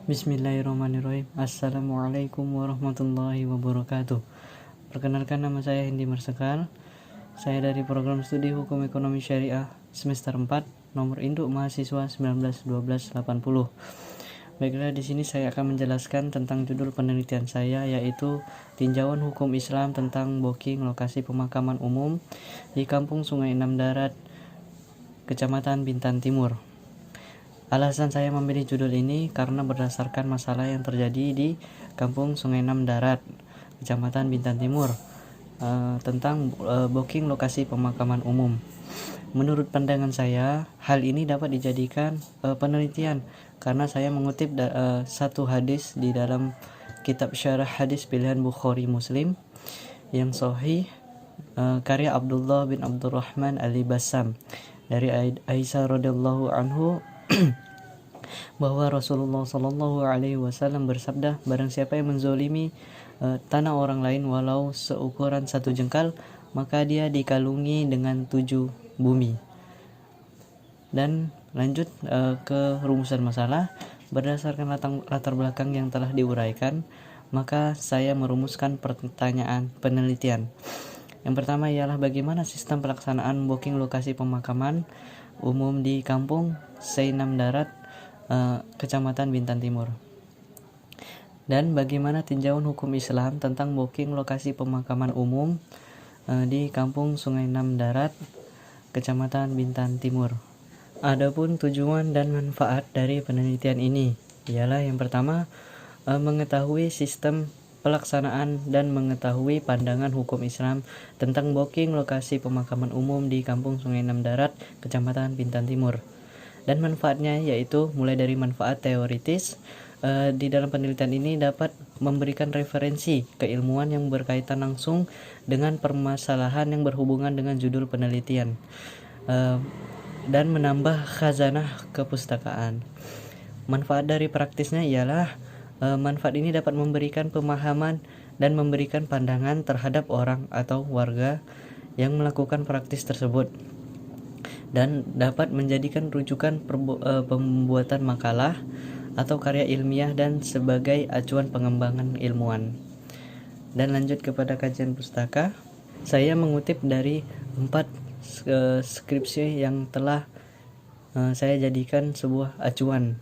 Bismillahirrahmanirrahim. Assalamualaikum warahmatullahi wabarakatuh. Perkenalkan, nama saya Hendy Marsekal. Saya dari program studi Hukum Ekonomi Syariah semester 4, nomor induk mahasiswa 191280. Baiklah, di sini saya akan menjelaskan tentang judul penelitian saya, yaitu Tinjauan Hukum Islam tentang Booking Lokasi Pemakaman Umum di Kampung Sungai Enam Darat, Kecamatan Bintan Timur. Alasan saya memilih judul ini karena berdasarkan masalah yang terjadi di Kampung Sungai Enam Darat, Kecamatan Bintan Timur, tentang booking lokasi pemakaman umum. Menurut pandangan saya, hal ini dapat dijadikan penelitian karena saya mengutip satu hadis di dalam kitab syarah hadis pilihan Bukhari Muslim yang sahih, karya Abdullah bin Abdurrahman Al-Bassam dari Aisyah radhiyallahu anhu bahwa Rasulullah Shallallahu Alaihi Wasallam bersabda, barang siapa yang menzolimi tanah orang lain walau seukuran satu jengkal, maka dia dikalungi dengan 7 bumi. Dan lanjut ke rumusan masalah. Berdasarkan latar belakang yang telah diuraikan, maka saya merumuskan pertanyaan penelitian. Yang pertama ialah bagaimana sistem pelaksanaan booking lokasi pemakaman umum di Kampung Sungai Enam Darat, Kecamatan Bintan Timur. Dan bagaimana tinjauan hukum Islam tentang booking lokasi pemakaman umum di Kampung Sungai Enam Darat, Kecamatan Bintan Timur. Adapun tujuan dan manfaat dari penelitian ini ialah yang pertama, mengetahui sistem pelaksanaan dan mengetahui pandangan hukum Islam tentang booking lokasi pemakaman umum di Kampung Sungai Enam Darat, Kecamatan Bintan Timur. Dan manfaatnya yaitu mulai dari manfaat teoritis, di dalam penelitian ini dapat memberikan referensi keilmuan yang berkaitan langsung dengan permasalahan yang berhubungan dengan judul penelitian, dan menambah khazanah kepustakaan. Manfaat dari praktisnya ialah manfaat ini dapat memberikan pemahaman dan memberikan pandangan terhadap orang atau warga yang melakukan praktis tersebut, dan dapat menjadikan rujukan pembuatan makalah atau karya ilmiah dan sebagai acuan pengembangan ilmuwan. Dan lanjut kepada kajian pustaka, saya mengutip dari 4 skripsi yang telah saya jadikan sebuah acuan,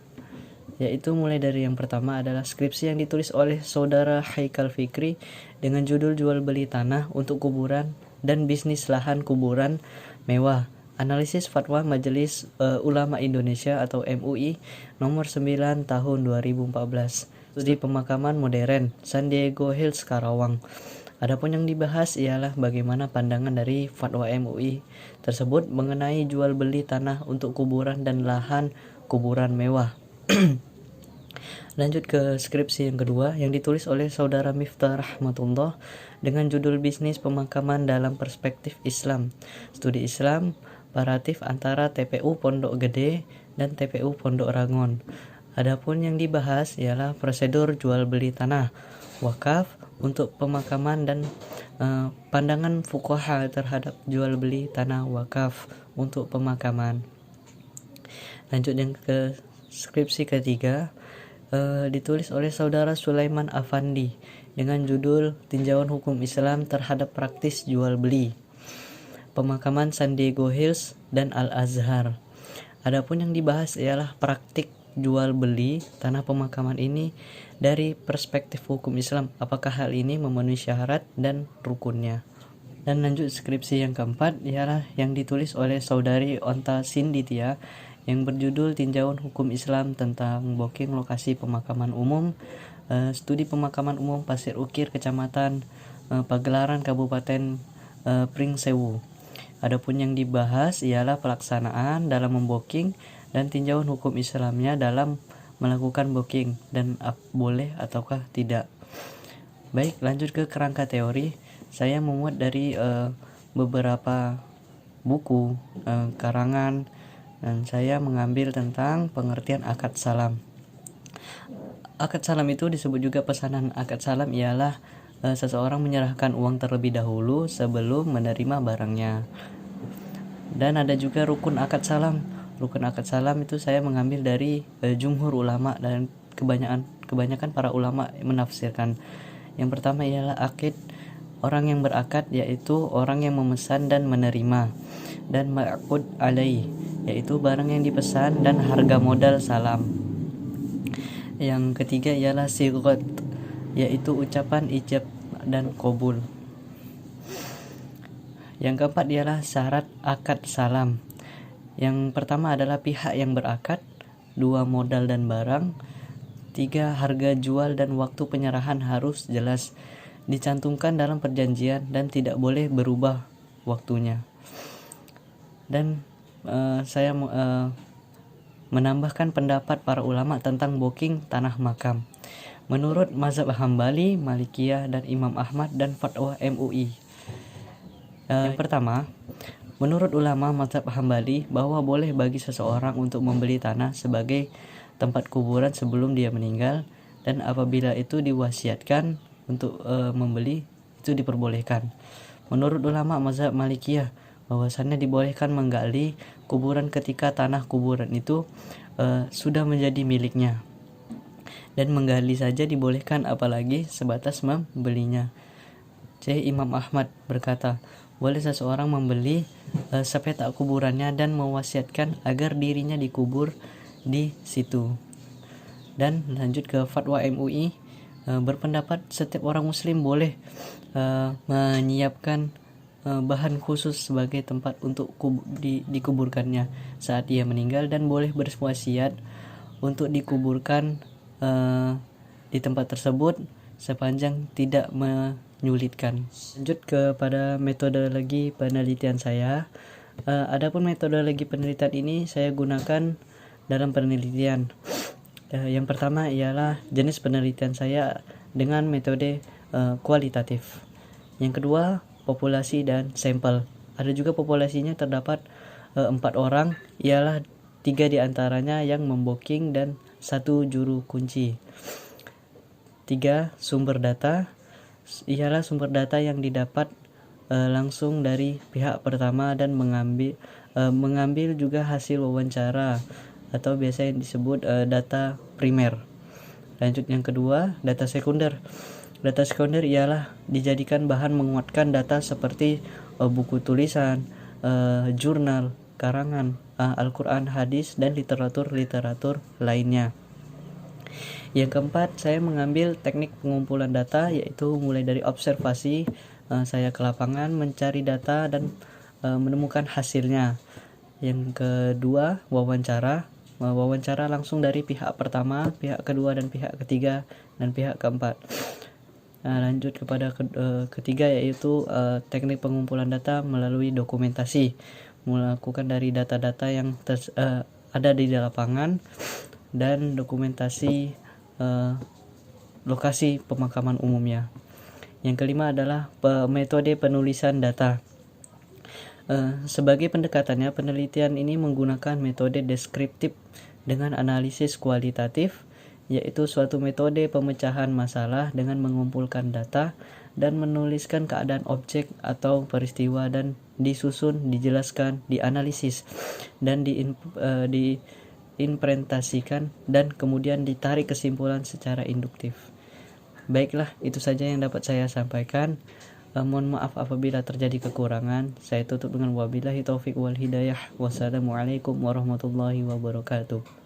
yaitu mulai dari yang pertama adalah skripsi yang ditulis oleh saudara Haikal Fikri dengan judul Jual Beli Tanah untuk Kuburan dan Bisnis Lahan Kuburan Mewah, Analisis Fatwa Majelis Ulama Indonesia atau MUI nomor 9 tahun 2014, Studi Pemakaman Modern, San Diego Hills, Karawang. Adapun yang dibahas ialah bagaimana pandangan dari fatwa MUI tersebut mengenai jual beli tanah untuk kuburan dan lahan kuburan mewah. Lanjut ke skripsi yang kedua yang ditulis oleh saudara Miftah Rahmatullah dengan judul Bisnis Pemakaman dalam Perspektif Islam, Studi Islam Paratif antara TPU Pondok Gede dan TPU Pondok Rangon. Adapun yang dibahas ialah prosedur jual beli tanah wakaf untuk pemakaman dan pandangan fuqaha terhadap jual beli tanah wakaf untuk pemakaman. Lanjut yang ke skripsi ketiga, ditulis oleh saudara Sulaiman Afandi dengan judul Tinjauan Hukum Islam terhadap Praktis Jual Beli Pemakaman San Diego Hills dan Al-Azhar. Adapun yang dibahas ialah praktik jual beli tanah pemakaman ini dari perspektif hukum Islam, apakah hal ini memenuhi syarat dan rukunnya. Dan lanjut skripsi yang keempat ialah yang ditulis oleh saudari Onta Sinditia yang berjudul Tinjauan Hukum Islam tentang Booking Lokasi Pemakaman Umum, Studi Pemakaman Umum Pasir Ukir, Kecamatan Pagelaran, Kabupaten Pringsewu. Adapun yang dibahas ialah pelaksanaan dalam membooking dan tinjauan hukum Islamnya dalam melakukan booking dan boleh ataukah tidak. Baik, lanjut ke kerangka teori. Saya memuat dari beberapa buku karangan, dan saya mengambil tentang pengertian akad salam. Akad salam itu disebut juga pesanan. Akad salam ialah seseorang menyerahkan uang terlebih dahulu sebelum menerima barangnya. Dan ada juga rukun akad salam. Rukun akad salam itu saya mengambil dari jumhur ulama, dan kebanyakan para ulama menafsirkan. Yang pertama ialah akid, orang yang berakad yaitu orang yang memesan dan menerima, dan ma'qud alaih yaitu barang yang dipesan dan harga modal salam. Yang ketiga ialah sighat, yaitu ucapan ijab dan qabul. Yang keempat ialah syarat akad salam. Yang pertama adalah pihak yang berakad, 2 modal dan barang, 3 harga jual dan waktu penyerahan harus jelas dicantumkan dalam perjanjian dan tidak boleh berubah waktunya. Dan saya menambahkan pendapat para ulama tentang booking tanah makam. Menurut mazhab Hambali, Malikiyah, dan Imam Ahmad dan fatwa MUI. Yang pertama, menurut ulama mazhab Hambali bahwa boleh bagi seseorang untuk membeli tanah sebagai tempat kuburan sebelum dia meninggal, dan apabila itu diwasiatkan untuk membeli, itu diperbolehkan. Menurut ulama mazhab Malikiyah, bahwasannya dibolehkan menggali kuburan ketika tanah kuburan itu sudah menjadi miliknya, dan menggali saja dibolehkan apalagi sebatas membelinya. Imam Ahmad berkata, boleh seseorang membeli sepetak kuburannya dan mewasiatkan agar dirinya dikubur di situ. Dan lanjut ke fatwa MUI, berpendapat setiap orang muslim boleh menyiapkan bahan khusus sebagai tempat untuk dikuburkannya saat ia meninggal, dan boleh berwasiat untuk dikuburkan di tempat tersebut sepanjang tidak menyulitkan. Lanjut kepada metodologi penelitian saya. Adapun metodologi penelitian ini saya gunakan dalam penelitian. Yang pertama ialah jenis penelitian saya dengan metode kualitatif. Yang kedua, populasi dan sampel. Ada juga populasinya terdapat 4 orang, ialah 3 diantaranya yang membooking dan 1 juru kunci. 3. Sumber data, ialah sumber data yang didapat langsung dari pihak pertama dan mengambil juga hasil wawancara atau biasa yang disebut data primer. Lanjut yang kedua, data sekunder. Data sekunder ialah dijadikan bahan menguatkan data seperti buku tulisan, jurnal, karangan, Al-Quran, hadis, dan literatur lainnya. Yang keempat, saya mengambil teknik pengumpulan data, yaitu mulai dari observasi, saya ke lapangan mencari data dan menemukan hasilnya. Yang kedua, wawancara langsung dari pihak pertama, pihak kedua, dan pihak ketiga, dan pihak keempat. Lanjut kepada ketiga, yaitu teknik pengumpulan data melalui dokumentasi, melakukan dari data-data yang ada di lapangan dan dokumentasi lokasi pemakaman umumnya. Yang kelima adalah metode penulisan data. Sebagai pendekatannya, penelitian ini menggunakan metode deskriptif dengan analisis kualitatif, yaitu suatu metode pemecahan masalah dengan mengumpulkan data dan menuliskan keadaan objek atau peristiwa, dan disusun, dijelaskan, dianalisis, dan diimplementasikan, dan kemudian ditarik kesimpulan secara induktif. Baiklah, itu saja yang dapat saya sampaikan. Mohon maaf apabila terjadi kekurangan. Saya tutup dengan wabillahi taufik wal hidayah. Wassalamualaikum warahmatullahi wabarakatuh.